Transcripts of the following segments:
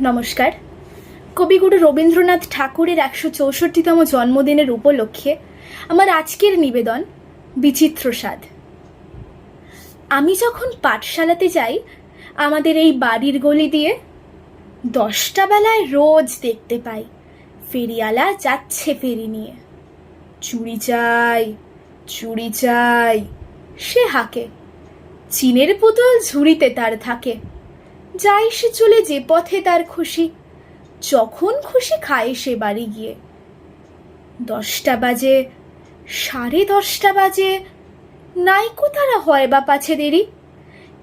নমস্কার। কবিগুরু রবীন্দ্রনাথ ঠাকুরের ১৬৪তম জন্মদিনের উপলক্ষে আমার আজকের নিবেদন বিচিত্র স্বাদ। আমি যখন পাঠশালাতে যাই আমাদের এই বাড়ির গলি দিয়ে 10টা বেলায় রোজ দেখতে পাই ফেরিওয়ালা যাচ্ছে ফেরি নিয়ে। চুড়ি চাই, চুড়ি চাই সে হাঁকে, চিনের পুতুল ঝুড়িতে তার থাকে। যাই সে চলে যে পথে তার খুশি, যখন খুশি খায় সে বাড়ি গিয়ে। 10টা বাজে, 10:30 বাজে, নাইকো তারা হয় বা পাছে দেরি।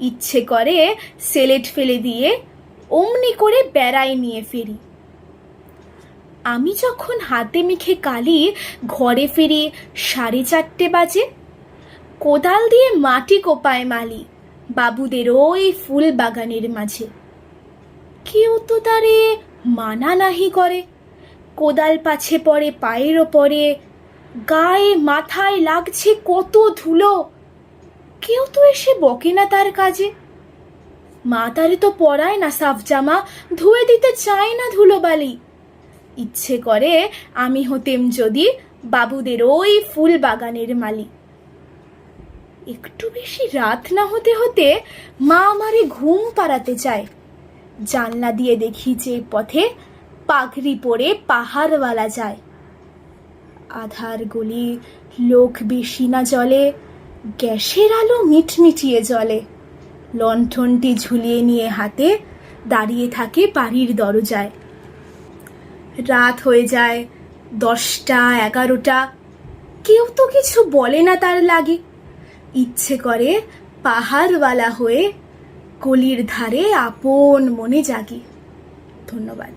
ইচ্ছে করে সেলেট ফেলে দিয়ে অমনি করে বেড়াই নিয়ে ফেরি। আমি যখন হাতে মেখে কালি ঘরে ফিরি 4:30 বাজে। কোদাল দিয়ে মাটি কোপায় মালি বাবুদের ওই ফুল বাগানের মাঝে। কেউ তো তারে মানা নাহি করে, কোদাল পাছে পড়ে পায়ের ওপরে, গায়ে মাথায় লাগছে কত ধুলো। কেউ তো এসে বকে না তার কাজে। মা তারে তো পরায় না সাফ জামা, ধুয়ে দিতে চায় না ধুলোবালি। ইচ্ছে করে আমি হতেম যদি বাবুদের ওই ফুল বাগানের মালি। একটু বেশি রাত না হতে হতে মা আমারে ঘুম পাড়াতে চায়। জানলা দিয়ে দেখি যে পথে পাগড়ি পরে পাহাড়ওয়ালা যায়। আধার গলি, লোক বেশি না জলে, গ্যাসের আলো মিটমিটিয়ে জ্বলে। লণ্ঠনটি ঝুলিয়ে নিয়ে হাতে দাঁড়িয়ে থাকে বাড়ির দরজায়। রাত হয়ে যায় 10টা 11টা, কেউ তো কিছু বলে না তার লাগে। ইচ্ছে করে পাহাড়ওয়ালা হয়ে গলির ধারে আপন মনে জাগি। ধন্যবাদ।